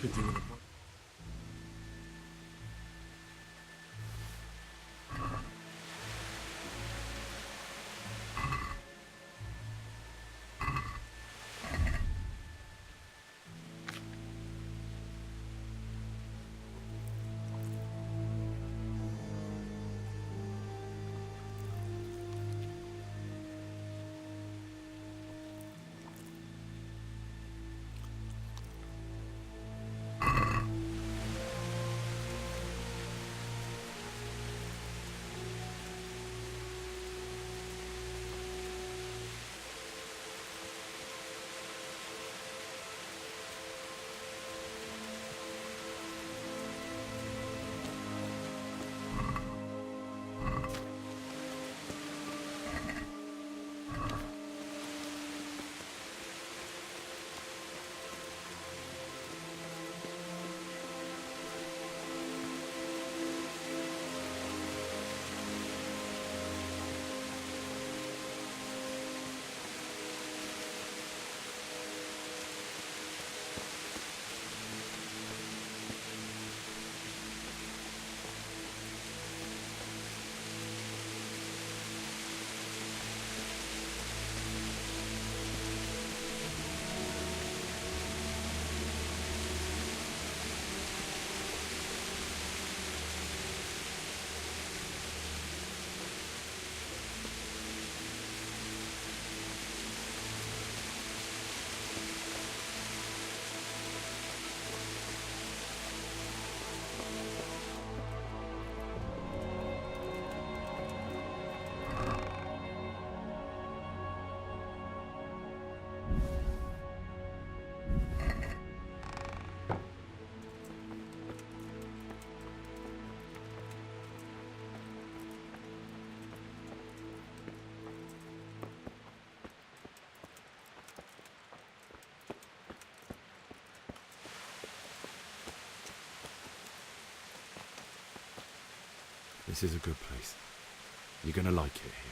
Could do with a book. This is a good place. You're gonna like it here.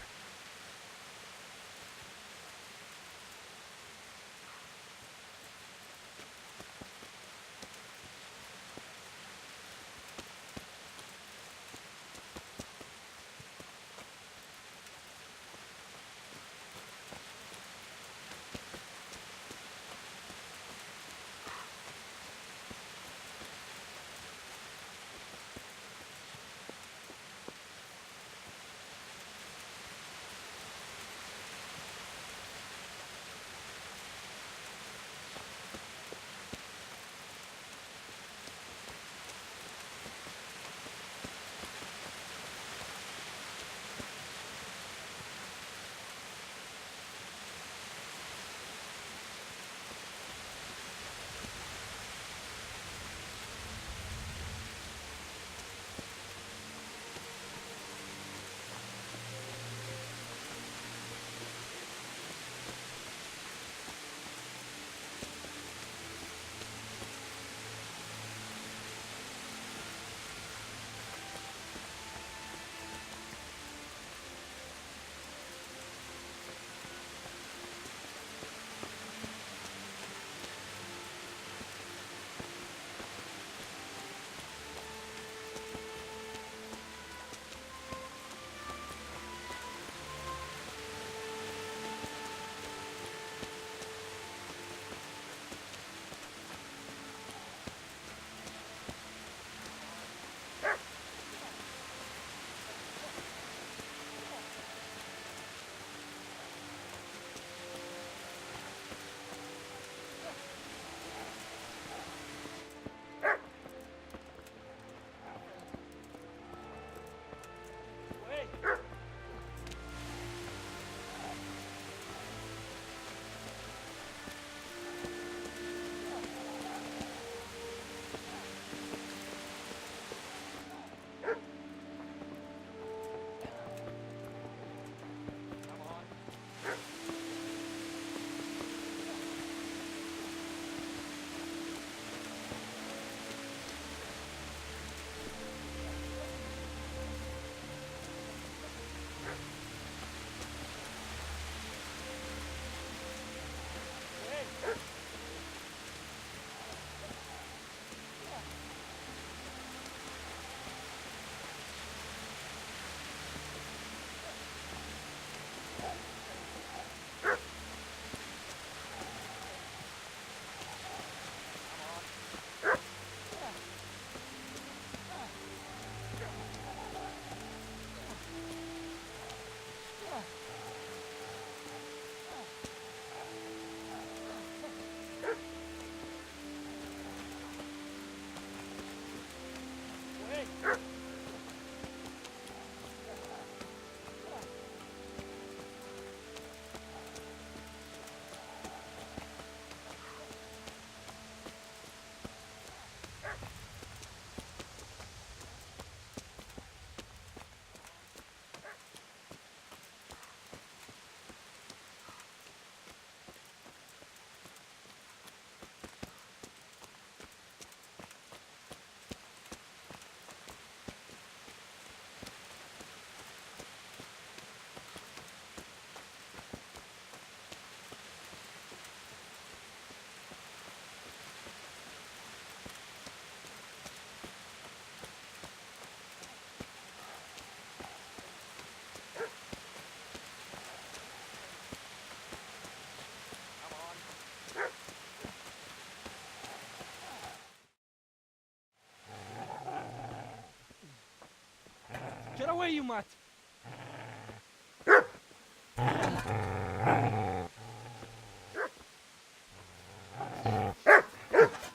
Get away, you mutt!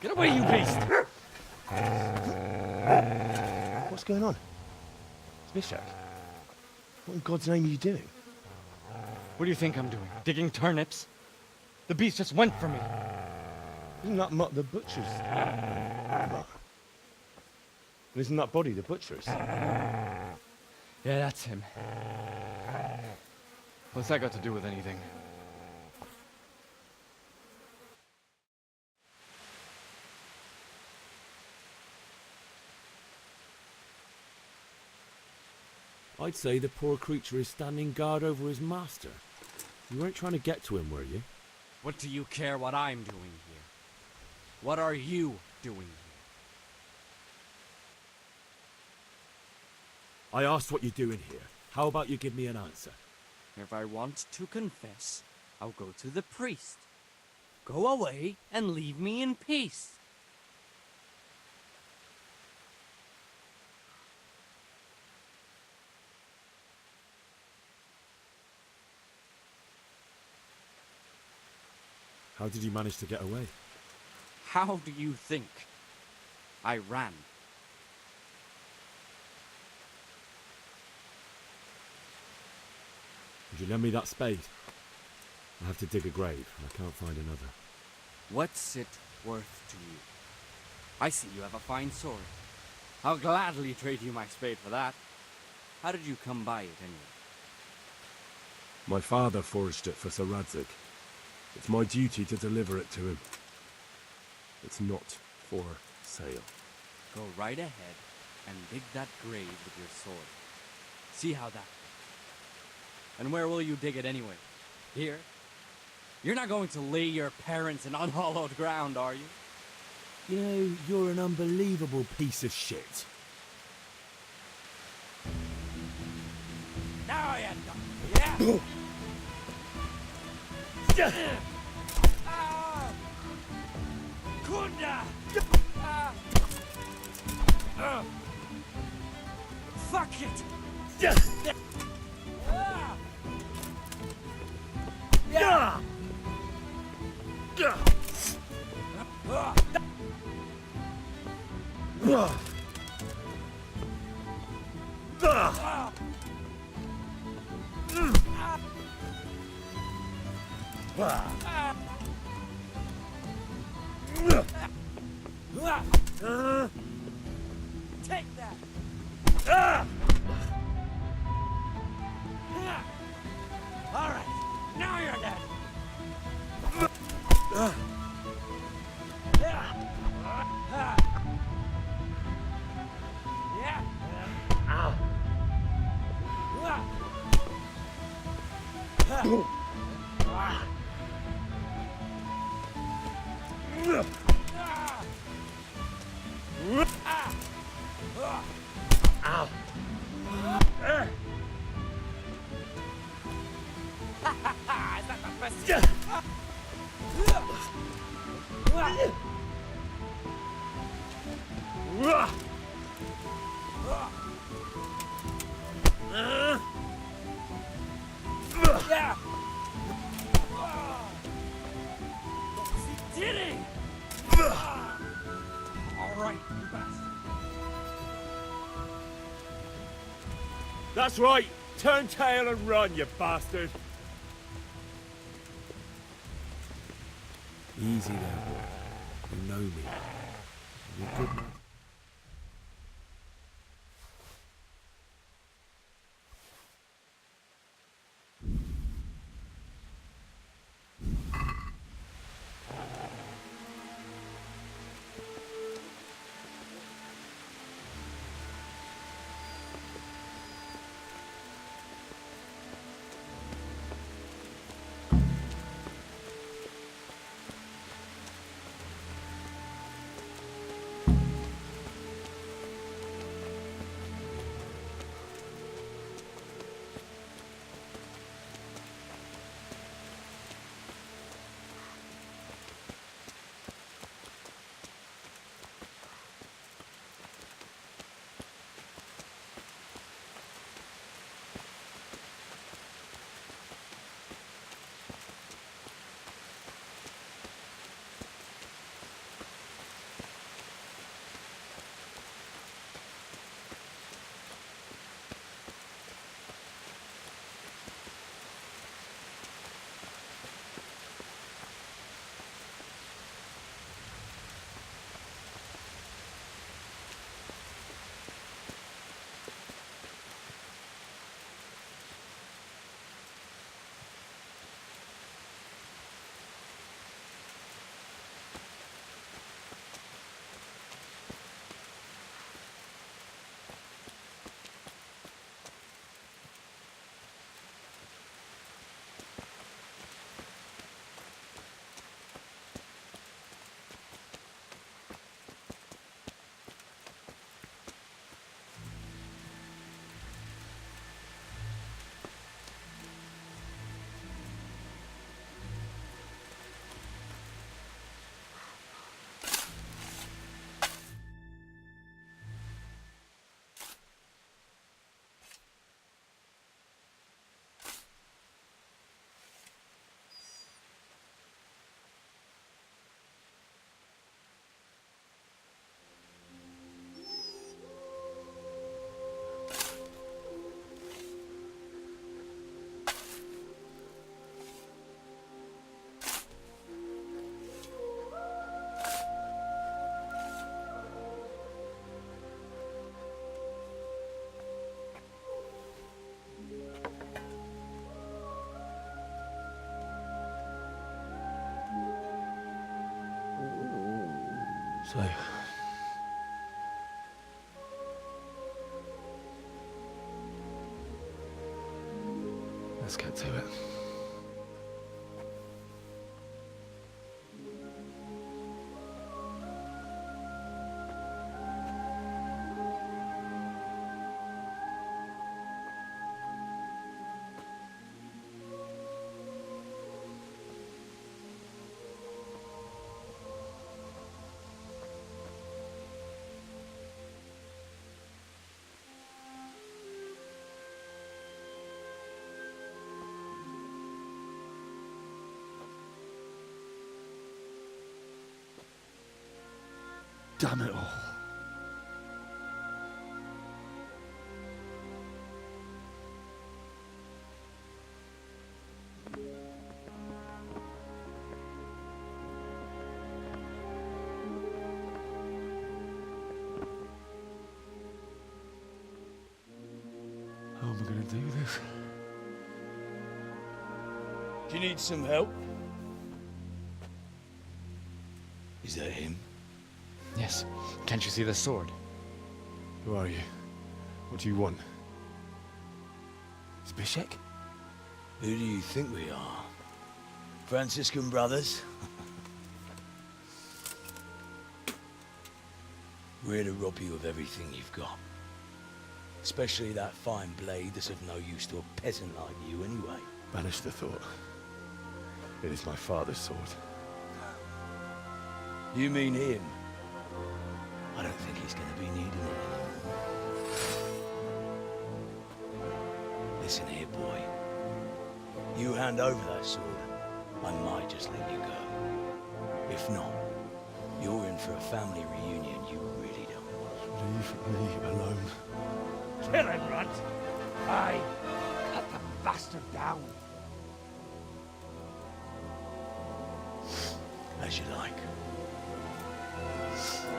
Get away, you beast! What's going on? Smithjack? What in God's name are you doing? What do you think I'm doing? Digging turnips? The beast just went for me. Isn't that Mutt the butcher's? Mutt. And isn't that body the butcher's? Yeah, that's him. What's that got to do with anything? I'd say the poor creature is standing guard over his master. You weren't trying to get to him, were you? What do you care what I'm doing here? What are you doing here? I asked what you're doing here. How about you give me an answer? If I want to confess, I'll go to the priest. Go away and leave me in peace. How did you manage to get away? How do you think? I ran. Would you lend me that spade? I have to dig a grave, and I can't find another. What's it worth to you? I see you have a fine sword. I'll gladly trade you my spade for that. How did you come by it anyway? My father forged it for Sir Radzig. It's my duty to deliver it to him. It's not for sale. Go right ahead and dig that grave with your sword. See how that... And where will you dig it anyway? Here? You're not going to lay your parents in unhallowed ground, are you? You know, you're an unbelievable piece of shit. Now I end up. Yeah! Kunda! Fuck it! Yeah! Take that! All right, now you're dead. Is that the best? Yeah. He did it. All right, you bastard. That's right! Turn tail and run, you bastard! Easy there, boy. You know me. You're a good man. So, let's get to it. Damn it all. How am I going to do this? Do you need some help? Is that him? Yes. Can't you see the sword? Who are you? What do you want? Zbyszek? Who do you think we are? Franciscan brothers? We're here to rob you of everything you've got. Especially that fine blade that's of no use to a peasant like you anyway. Banish the thought. It is my father's sword. You mean him? I don't think he's going to be needing it anymore. Listen here, boy. You hand over that sword, I might just let you go. If not, you're in for a family reunion you really don't want. Leave me alone. Kill him, Runt! Aye, cut the bastard down. As you like.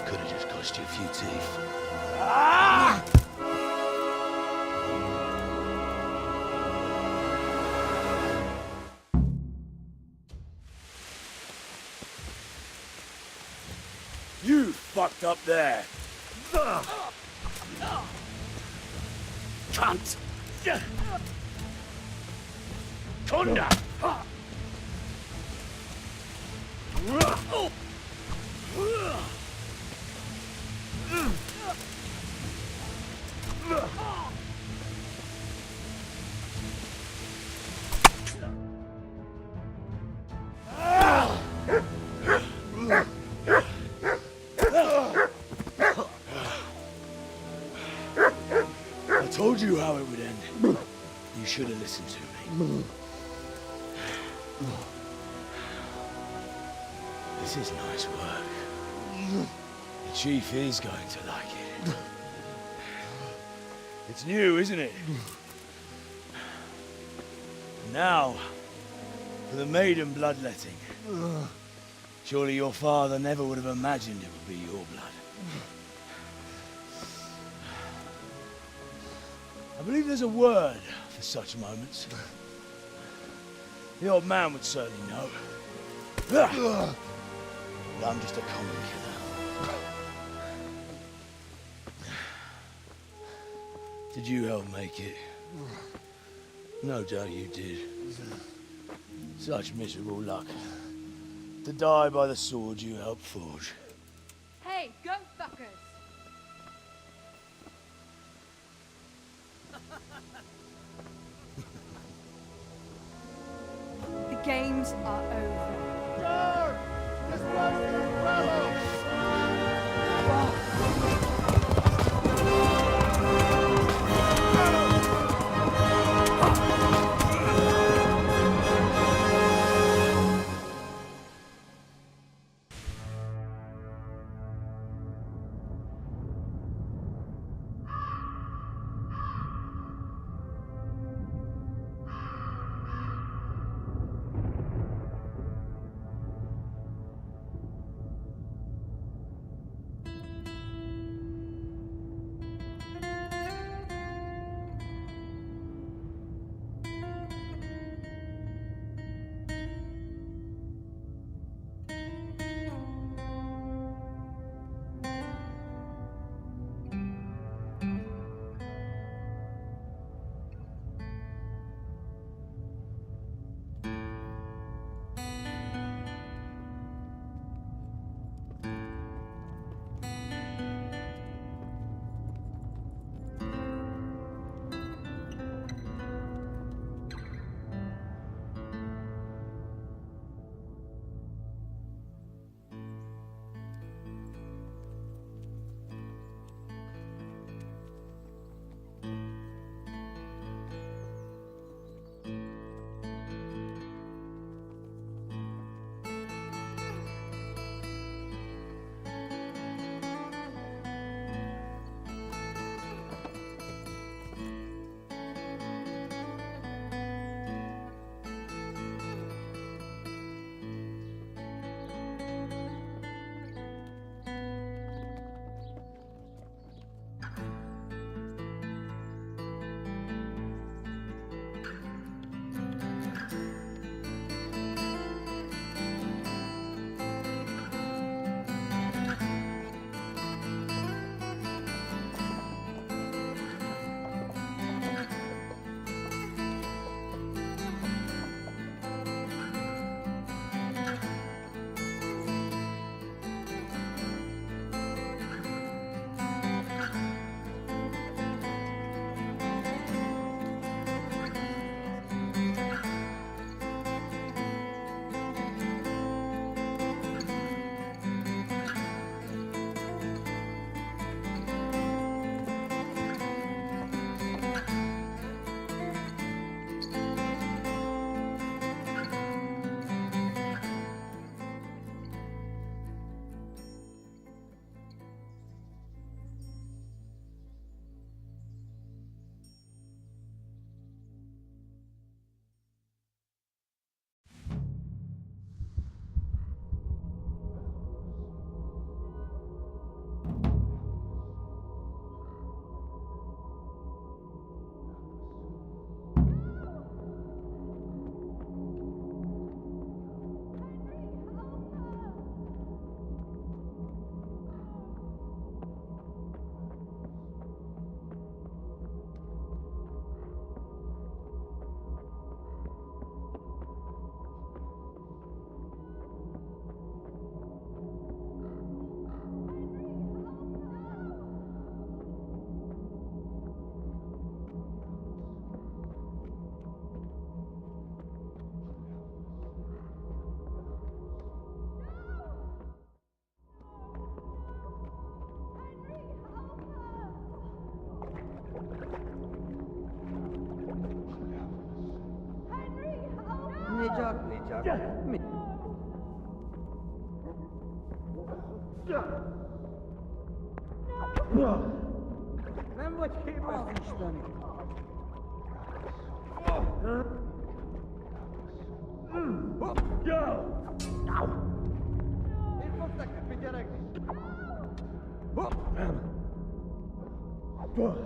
Could have just cost you a few teeth. Ah! You fucked up there. Cunt! Kunda! I told you how it would end. You should have listened to me. This is nice work. The chief is going to like it. It's new, isn't it? Now, for the maiden bloodletting. Surely your father never would have imagined it would be your blood. I believe there's a word for such moments. The old man would certainly know. But I'm just a common killer. Did you help make it? No doubt you did. Such miserable luck. To die by the sword you helped forge. Hey, go fuckers! The games are over. Henry, help us!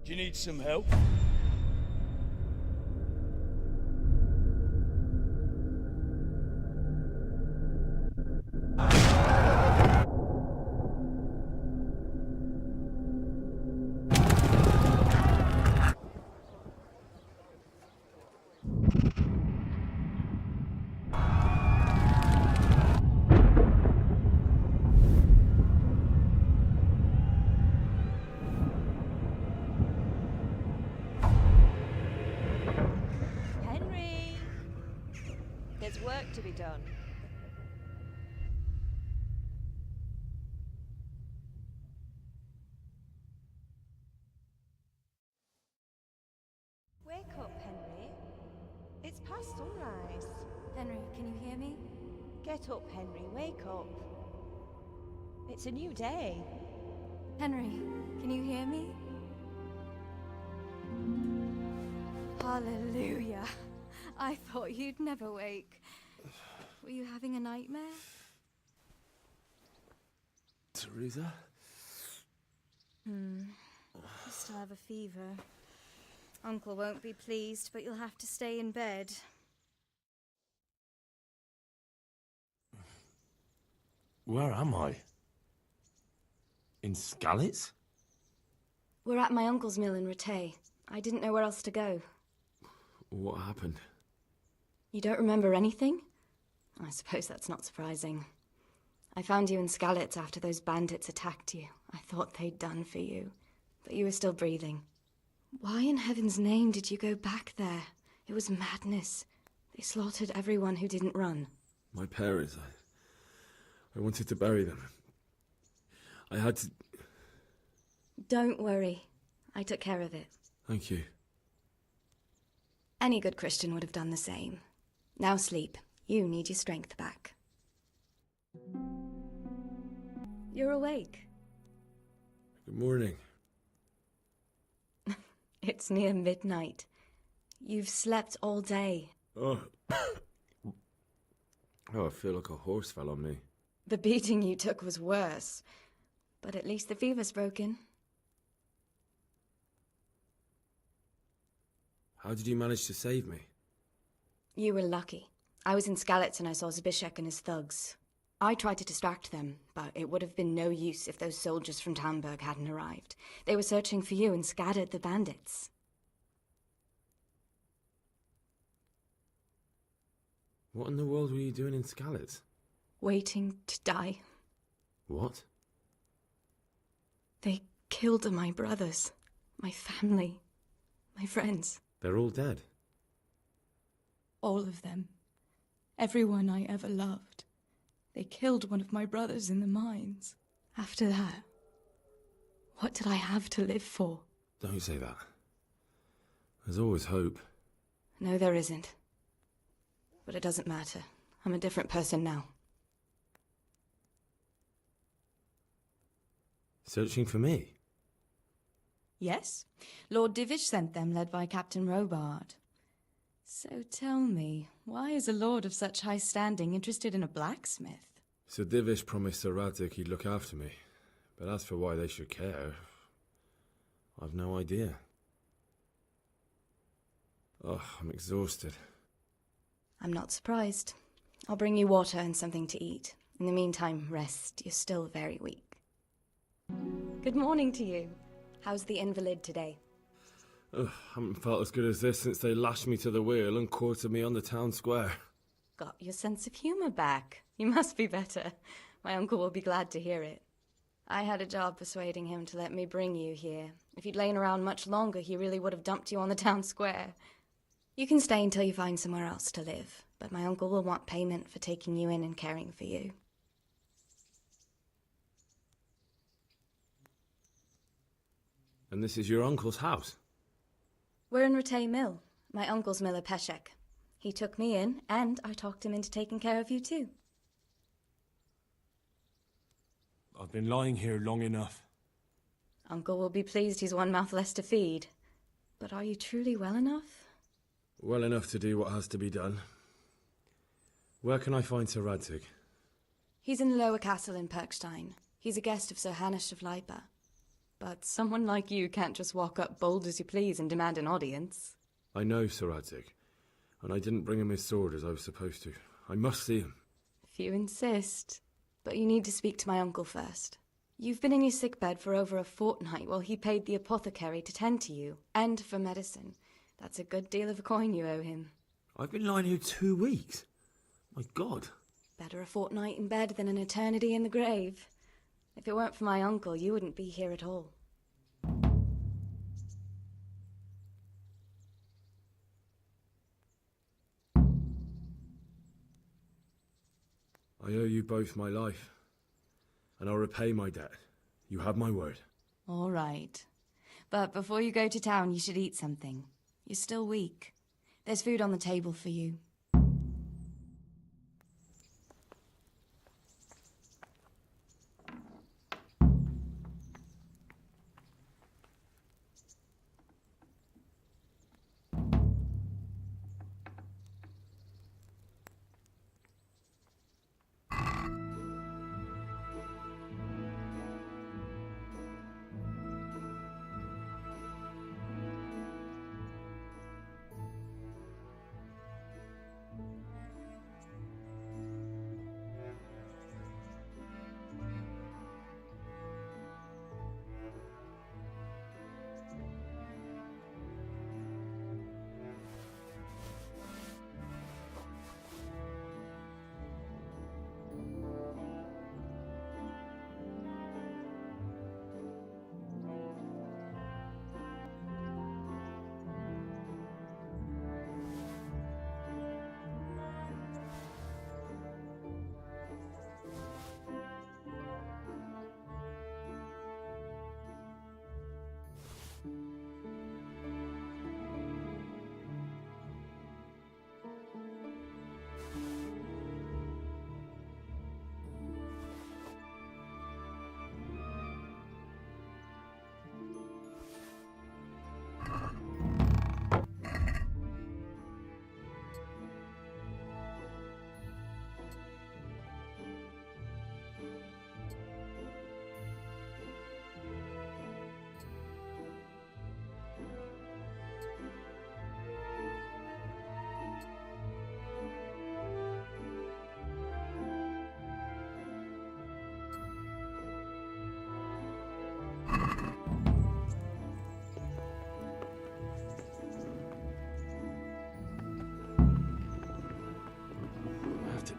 Do you need some help? Henry! There's work to be done. Wake up, Henry. It's past sunrise. Henry, can you hear me? Get up, Henry. Wake up. It's a new day. Henry, can you hear me? Hallelujah. I thought you'd never wake. Were you having a nightmare? Theresa? You still have a fever. Uncle won't be pleased, but you'll have to stay in bed. Where am I? In Skalitz? We're at my uncle's mill in Rattay. I didn't know where else to go. What happened? You don't remember anything? I suppose that's not surprising. I found you in Skalitz after those bandits attacked you. I thought they'd done for you, but you were still breathing. Why in heaven's name did you go back there? It was madness. They slaughtered everyone who didn't run. My parents, I wanted to bury them. I had to... Don't worry. I took care of it. Thank you. Any good Christian would have done the same. Now sleep. You need your strength back. You're awake. Good morning. It's near midnight. You've slept all day. Oh. I feel like a horse fell on me. The beating you took was worse. But at least the fever's broken. How did you manage to save me? You were lucky. I was in Skalitz and I saw Zbyszek and his thugs. I tried to distract them, but it would have been no use if those soldiers from Tamburg hadn't arrived. They were searching for you and scattered the bandits. What in the world were you doing in Skalitz? Waiting to die. What? They killed my brothers, my family, my friends. They're all dead. All of them. Everyone I ever loved. They killed one of my brothers in the mines. After that, what did I have to live for? Don't say that. There's always hope. No, there isn't. But it doesn't matter. I'm a different person now. Searching for me? Yes. Lord Divish sent them, led by Captain Robard. So tell me, why is a lord of such high standing interested in a blacksmith? Sir Divish promised Sir Radzig he'd look after me. But as for why they should care, I've no idea. Oh, I'm exhausted. I'm not surprised. I'll bring you water and something to eat. In the meantime, rest. You're still very weak. Good morning to you. How's the invalid today? Ugh, haven't felt as good as this since they lashed me to the wheel and quartered me on the town square. Got your sense of humor back. You must be better. My uncle will be glad to hear it. I had a job persuading him to let me bring you here. If you'd lain around much longer, he really would have dumped you on the town square. You can stay until you find somewhere else to live, but my uncle will want payment for taking you in and caring for you. And this is your uncle's house? We're in Rattay Mill. My uncle's miller Peshek. He took me in, and I talked him into taking care of you too. I've been lying here long enough. Uncle will be pleased he's one mouth less to feed. But are you truly well enough? Well enough to do what has to be done. Where can I find Sir Radzig? He's in the lower castle in Perkstein. He's a guest of Sir Hanush of Leipa. But someone like you can't just walk up bold as you please and demand an audience. I know Sir Radzig, and I didn't bring him his sword as I was supposed to. I must see him. If you insist. But you need to speak to my uncle first. You've been in your sickbed for over a fortnight while he paid the apothecary to tend to you, and for medicine. That's a good deal of a coin you owe him. I've been lying here 2 weeks. My God. Better a fortnight in bed than an eternity in the grave. If it weren't for my uncle, you wouldn't be here at all. I owe you both my life, and I'll repay my debt. You have my word. All right. But before you go to town, you should eat something. You're still weak. There's food on the table for you.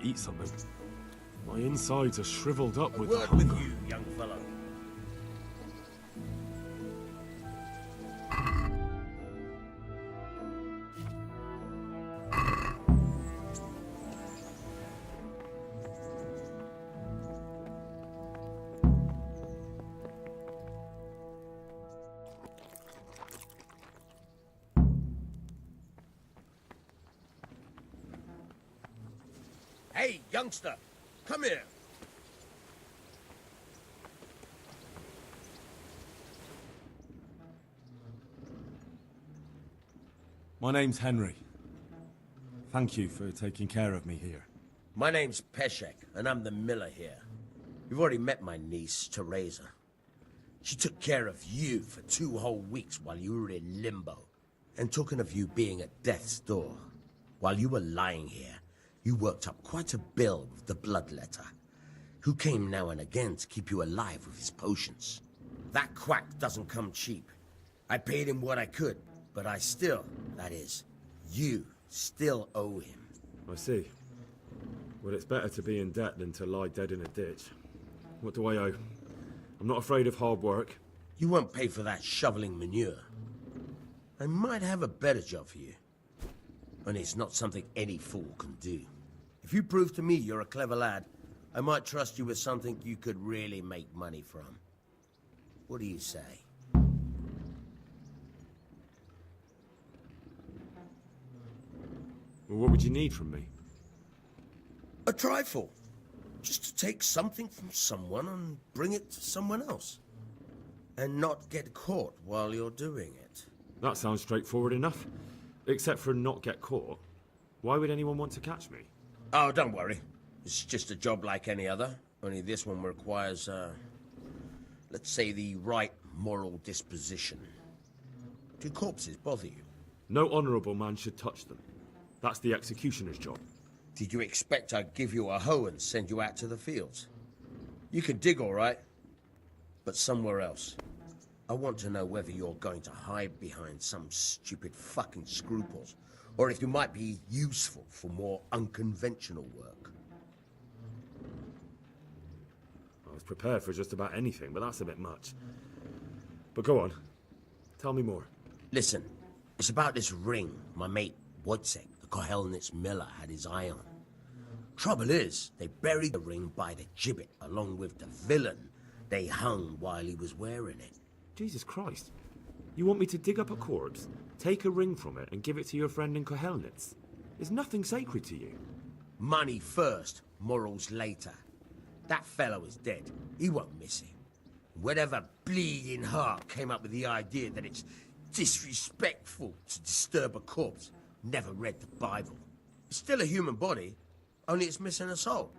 Eat something. My insides are shriveled up with Word hunger. with you, young fellow. Hey, youngster, come here. My name's Henry. Thank you for taking care of me here. My name's Peshek, and I'm the miller here. You've already met my niece, Theresa. She took care of you for 2 whole weeks while you were in limbo. And talking of you being at death's door, while you were lying here, you worked up quite a bill with the bloodletter, who came now and again to keep you alive with his potions. That quack doesn't come cheap. I paid him what I could, but I still, that is, you still owe him. I see. Well, it's better to be in debt than to lie dead in a ditch. What do I owe? I'm not afraid of hard work. You won't pay for that shoveling manure. I might have a better job for you. And it's not something any fool can do. If you prove to me you're a clever lad, I might trust you with something you could really make money from. What do you say? Well, what would you need from me? A trifle. Just to take something from someone and bring it to someone else. And not get caught while you're doing it. That sounds straightforward enough. Except for not get caught. Why would anyone want to catch me? Oh, don't worry. It's just a job like any other. Only this one requires, let's say, the right moral disposition. Do corpses bother you? No honourable man should touch them. That's the executioner's job. Did you expect I'd give you a hoe and send you out to the fields? You can dig all right, but somewhere else. I want to know whether you're going to hide behind some stupid fucking scruples, or if you might be useful for more unconventional work. I was prepared for just about anything, but that's a bit much. But go on. Tell me more. Listen, it's about this ring my mate Wojciech, the Kohelnitz miller, had his eye on. Trouble is, they buried the ring by the gibbet along with the villain they hung while he was wearing it. Jesus Christ. You want me to dig up a corpse, take a ring from it, and give it to your friend in Kohelnitz? Is nothing sacred to you? Money first, morals later. That fellow is dead. He won't miss it. Whatever bleeding heart came up with the idea that it's disrespectful to disturb a corpse never read the Bible. It's still a human body, only it's missing a soul.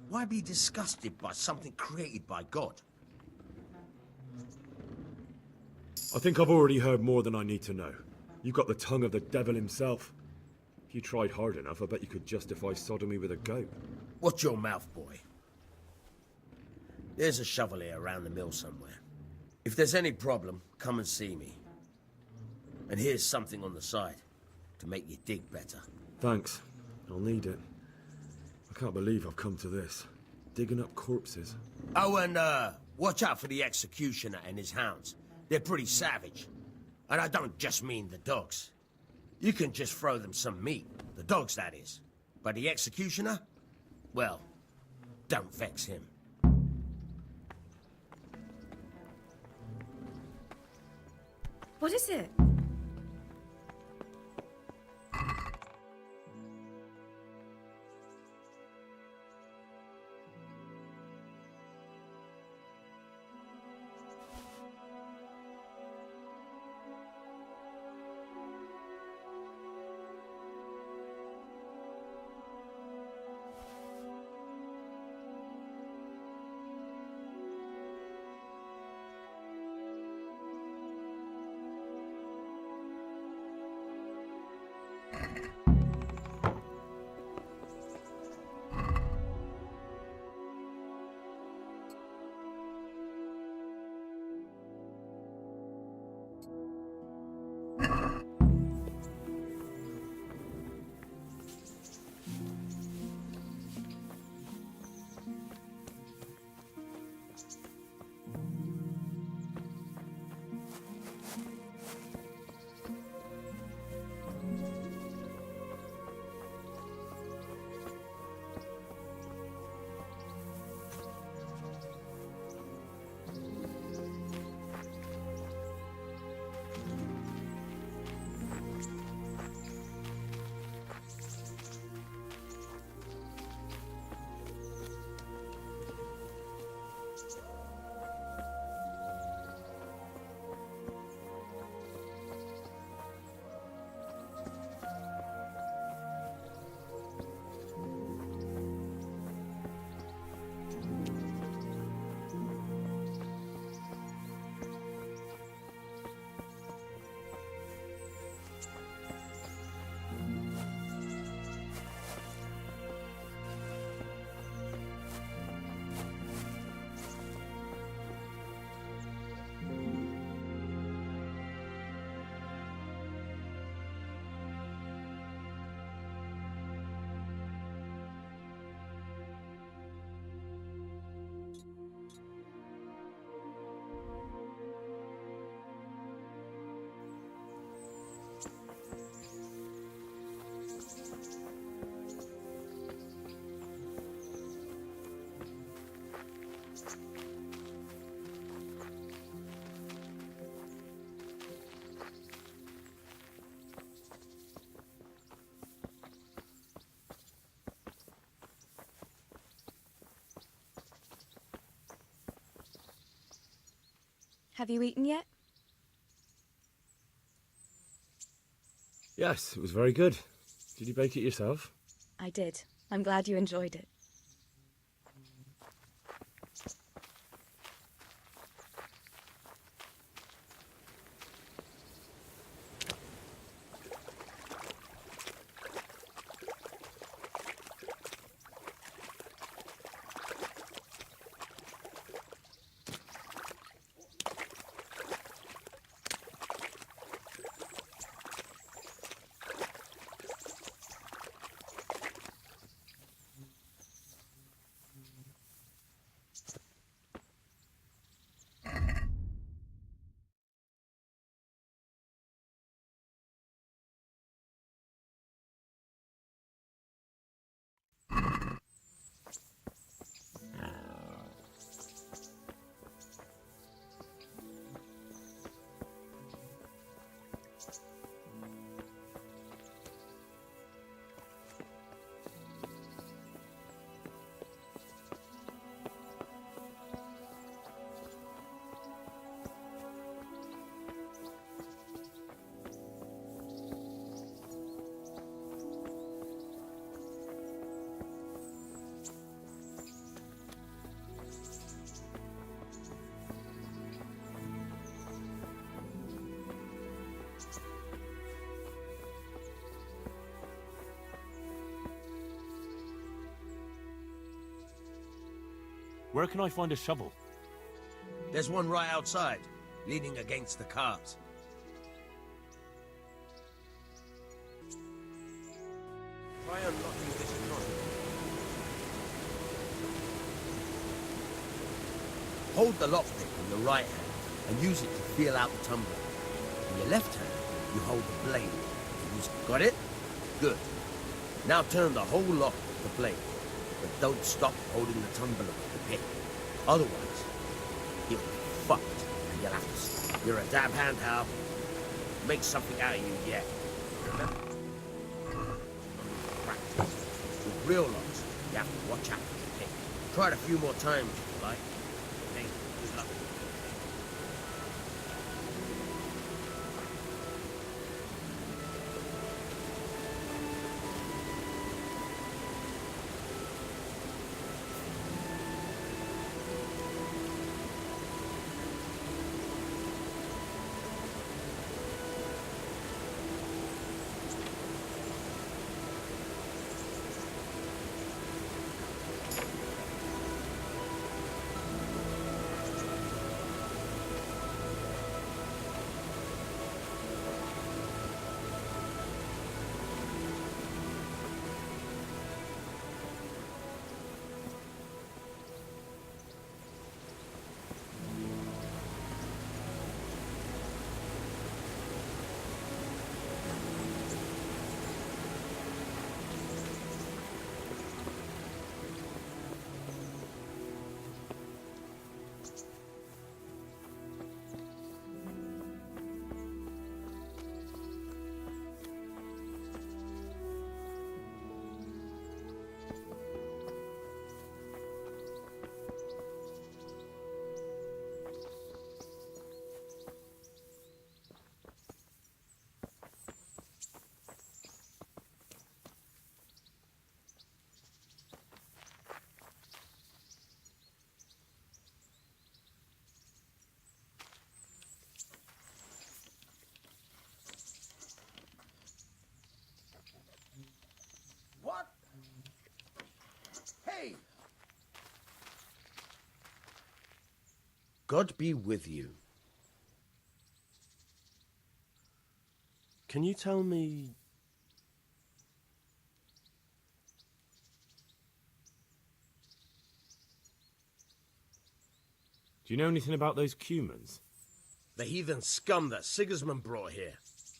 Why be disgusted by something created by God? I think I've already heard more than I need to know. You've got the tongue of the devil himself. If you tried hard enough, I bet you could justify sodomy with a goat. Watch your mouth, boy. There's a shovel here around the mill somewhere. If there's any problem, come and see me. And here's something on the side to make you dig better. Thanks. I'll need it. I can't believe I've come to this. Digging up corpses. Oh, and watch out for the executioner and his hounds. They're pretty savage. And I don't just mean the dogs. You can just throw them some meat. The dogs, that is. But the executioner? Well, don't vex him. What is it? Have you eaten yet? Yes, it was very good. Did you bake it yourself? I did. I'm glad you enjoyed it. Where can I find a shovel? There's one right outside, leaning against the cart. Try unlocking this knot. Hold the lockpick in your right hand and use it to feel out the tumbler. In your left hand, you hold the blade. And use it. Got it? Good. Now turn the whole lock with the blade, but don't stop holding the tumbler with the pick. Otherwise, you'll be fucked, and you'll have to. You're a dab hand, Hal. Make something out of you yet. Remember? Practice. With real locks, you have to watch out for the pick. Try it a few more times, if you like. Hey, good luck. What? Hey! God be with you. Can you tell me... Do you know anything about those Cumans? The heathen scum that Sigismund brought here.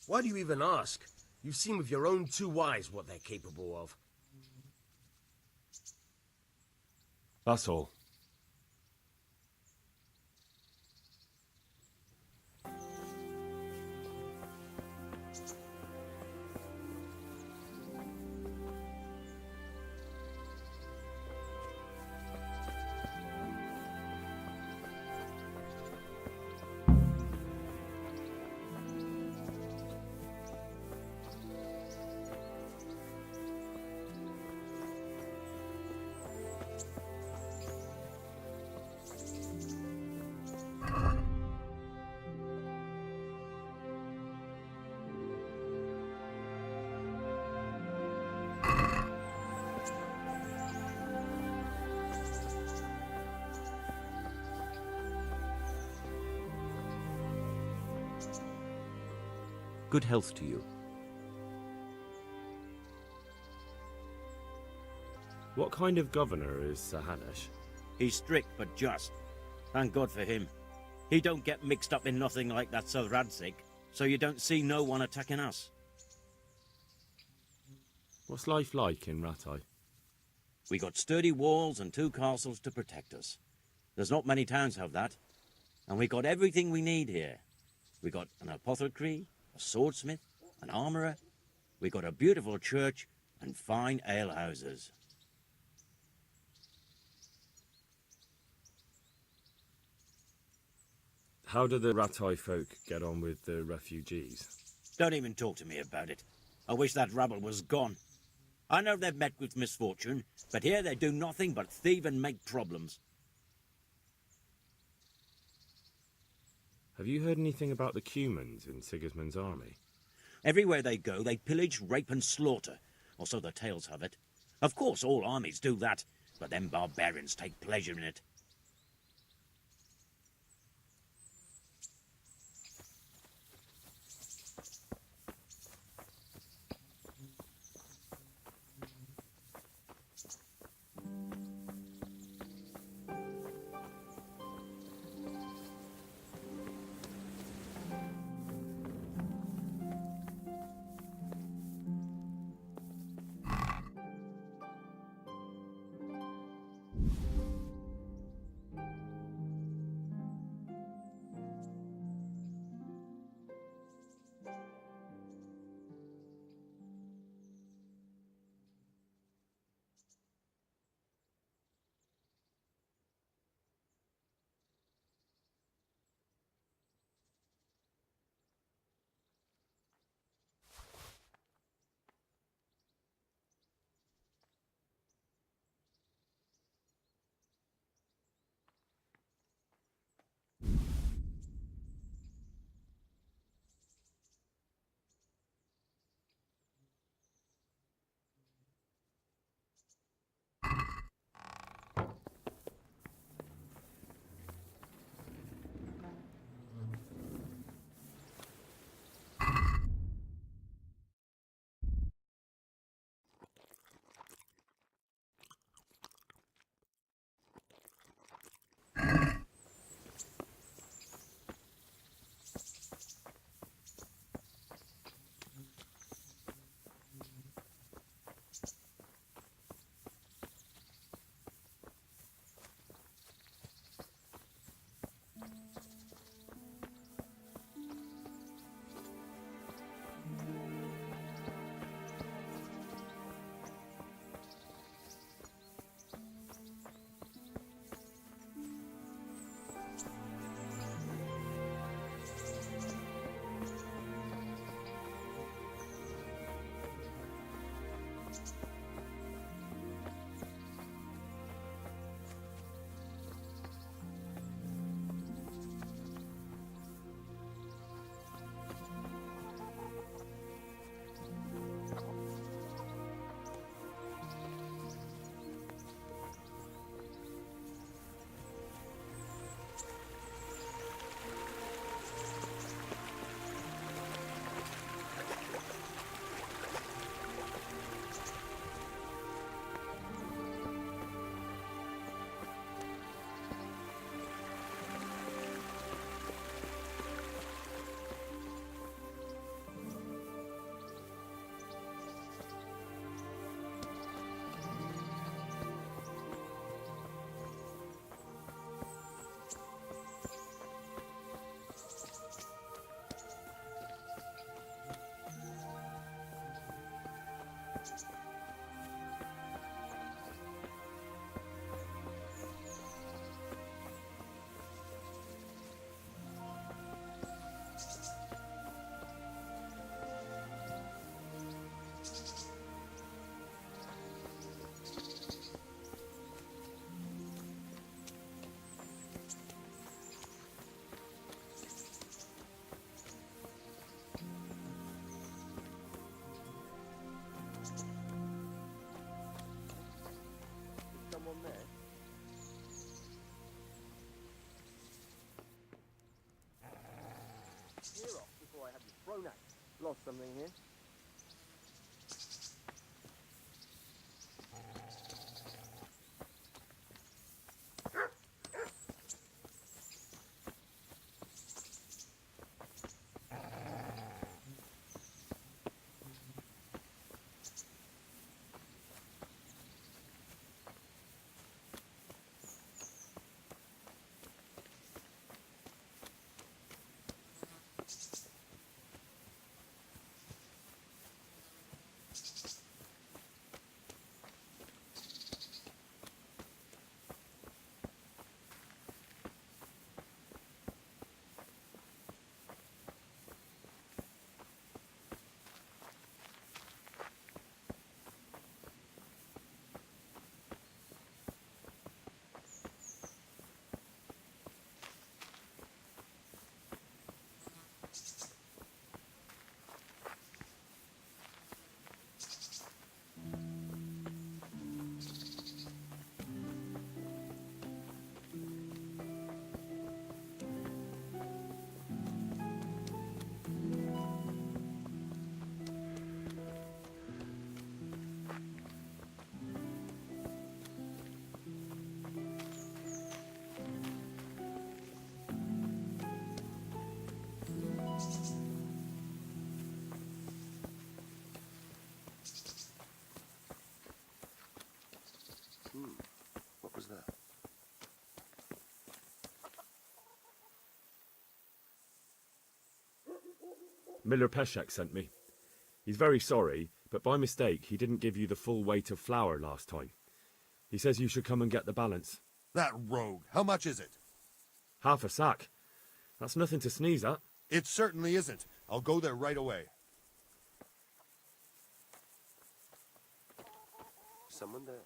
Why do you even ask? You've seen with your own two eyes what they're capable of. That's all. Good health to you. What kind of governor is Sir Hanush? He's strict but just. Thank God for him. He don't get mixed up in nothing like that Sir Radzig, so you don't see no one attacking us. What's life like in Rattay? We got sturdy walls and 2 castles to protect us. There's not many towns have that. And we got everything we need here. We got an apothecary, a swordsmith, an armourer. We got a beautiful church and fine alehouses. How do the Rattay folk get on with the refugees? Don't even talk to me about it. I wish that rabble was gone. I know they've met with misfortune, but here they do nothing but thieve and make problems. Have you heard anything about the Cumans in Sigismund's army? Everywhere they go, they pillage, rape and slaughter, or so the tales have it. Of course, all armies do that, but them barbarians take pleasure in it. lost something here. What was that? Miller Peshek sent me. He's very sorry, but by mistake he didn't give you the full weight of flour last time. He says you should come and get the balance. That rogue. How much is it? Half a sack. That's nothing to sneeze at. It certainly isn't. I'll go there right away. Someone there.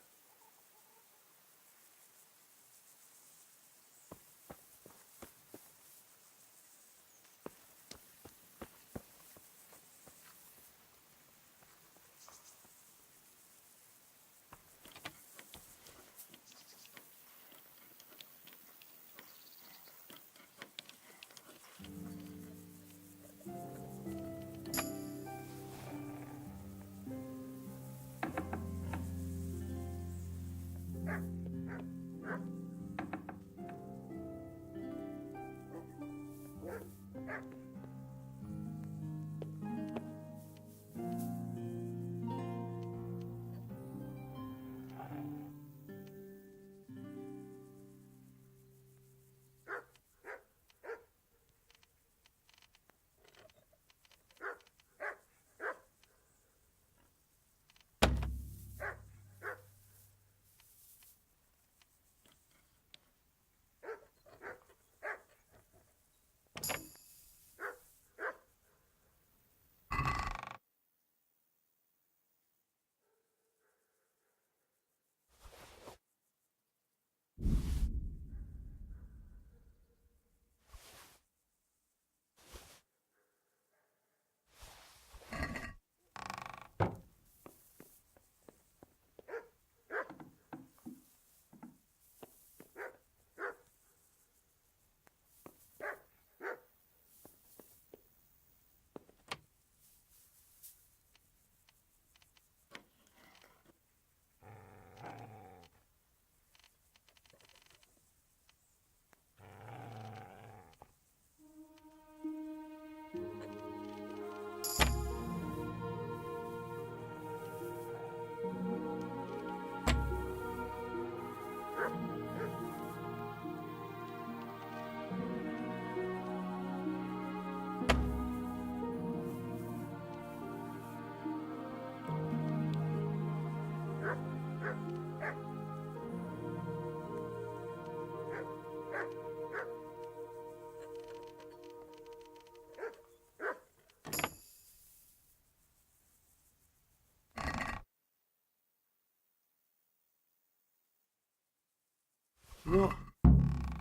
What?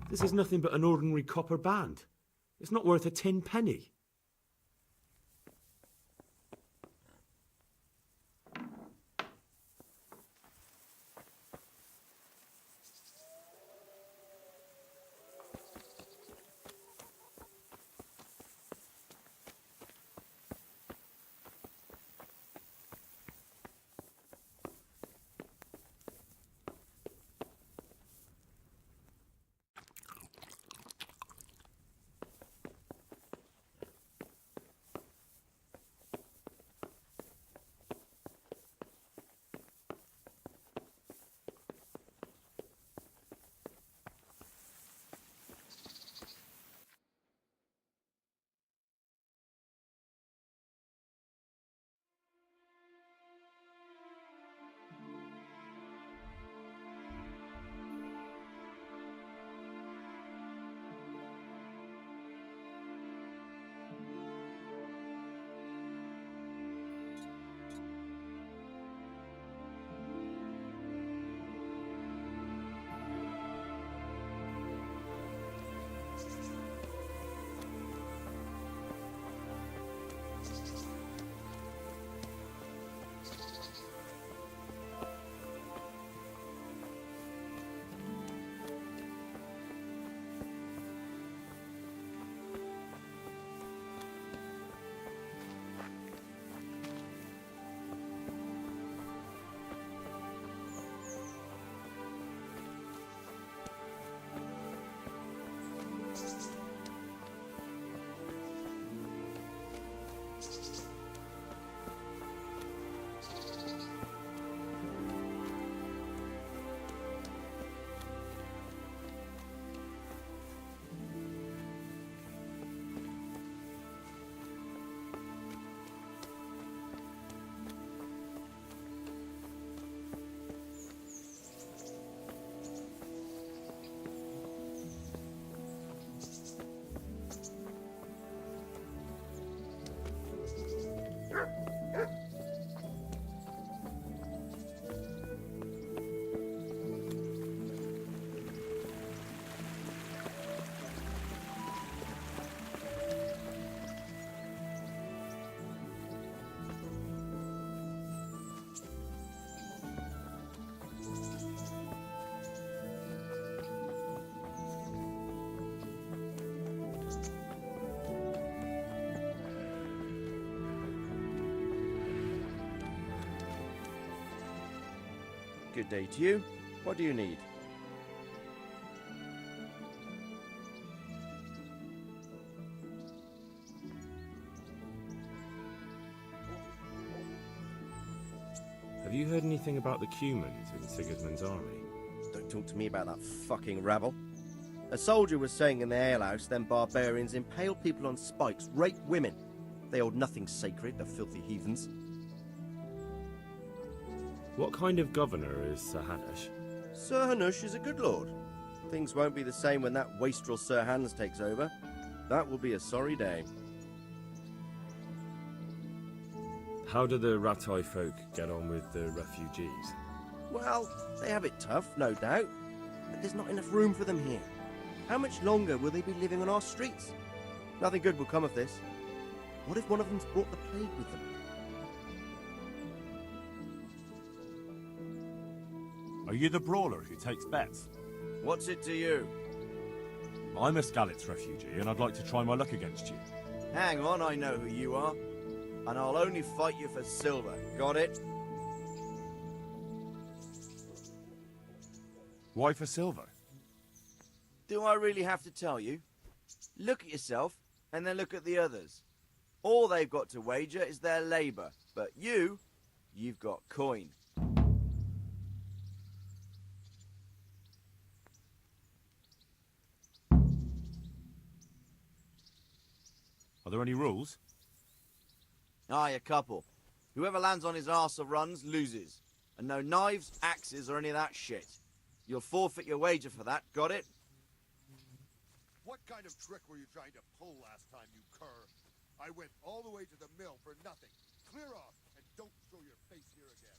This is nothing but an ordinary copper band. It's not worth a 10 penny. Good day to you. What do you need? Have you heard anything about the Cumans in Sigismund's army? Don't talk to me about that fucking rabble. A soldier was saying in the alehouse them barbarians impale people on spikes, rape women. They hold nothing sacred, the filthy heathens. What kind of governor is Sir Hanush? Sir Hanush is a good lord. Things won't be the same when that wastrel Sir Hans takes over. That will be a sorry day. How do the Ratai folk get on with the refugees? Well, they have it tough, no doubt. But there's not enough room for them here. How much longer will they be living on our streets? Nothing good will come of this. What if one of them's brought the plague with them? Are you the brawler who takes bets? What's it to you? I'm a Skalitz refugee, and I'd like to try my luck against you. Hang on, I know who you are. And I'll only fight you for silver. Got it? Why for silver? Do I really have to tell you? Look at yourself, and then look at the others. All they've got to wager is their labour. But you've got coin. Are there any rules? Aye, a couple. Whoever lands on his arse or runs, loses. And no knives, axes, or any of that shit. You'll forfeit your wager for that, got it? What kind of trick were you trying to pull last time, you cur? I went all the way to the mill for nothing. Clear off, and don't show your face here again.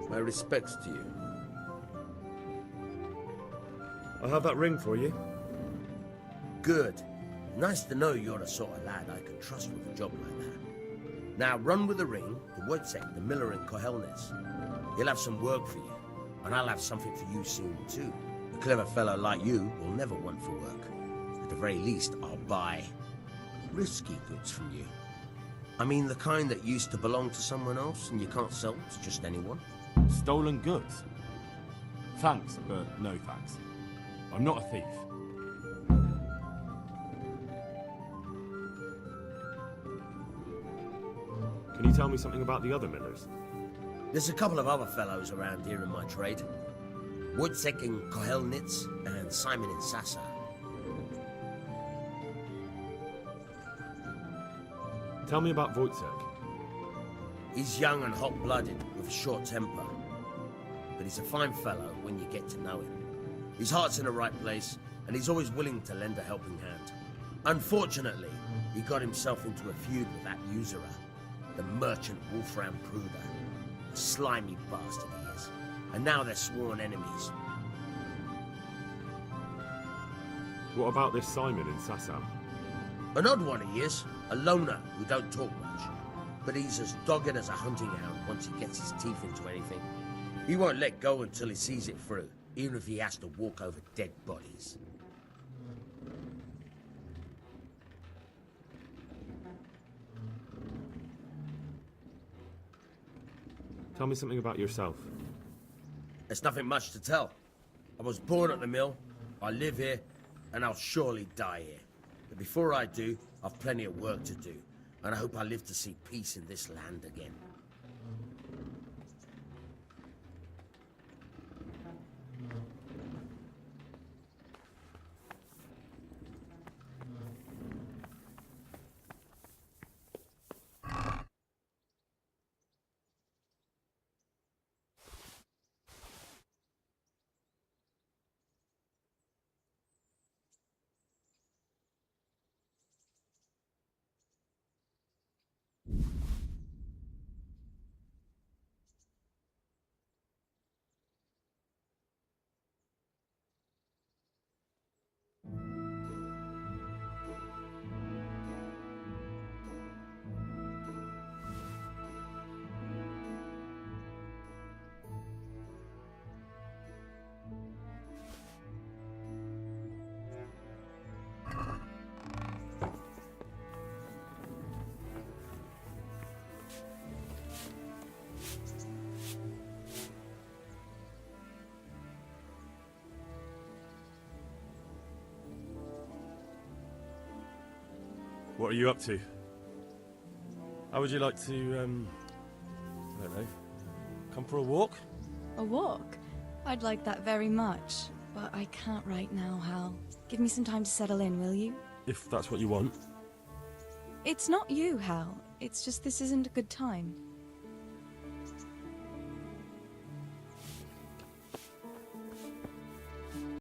My respects to you. I'll have that ring for you. Good. Nice to know you're the sort of lad I can trust with a job like that. Now run with the ring to Wojciech, the miller in Kohelnitz. He'll have some work for you, and I'll have something for you soon too. A clever fellow like you will never want for work. At the very least, I'll buy risky goods from you. I mean the kind that used to belong to someone else and you can't sell to just anyone. Stolen goods? Thanks, but no thanks. I'm not a thief. Can you tell me something about the other millers? There's a couple of other fellows around here in my trade. Wojciech in Kohelnitz and Simon in Sasa. Tell me about Wojciech. He's young and hot-blooded, with a short temper. But he's a fine fellow when you get to know him. His heart's in the right place, and he's always willing to lend a helping hand. Unfortunately, he got himself into a feud with that usurer, the merchant Wolfram Pruder. A slimy bastard he is. And now they're sworn enemies. What about this Simon in Sassam? An odd one he is, a loner who don't talk much. But he's as dogged as a hunting hound once he gets his teeth into anything. He won't let go until he sees it through, even if he has to walk over dead bodies. Tell me something about yourself. There's nothing much to tell. I was born at the mill, I live here, and I'll surely die here. But before I do, I've plenty of work to do, and I hope I live to see peace in this land again. What are you up to? How would you like to, I don't know, come for a walk? A walk? I'd like that very much, but I can't right now, Hal. Give me some time to settle in, will you? If that's what you want. It's not you, Hal. It's just this isn't a good time.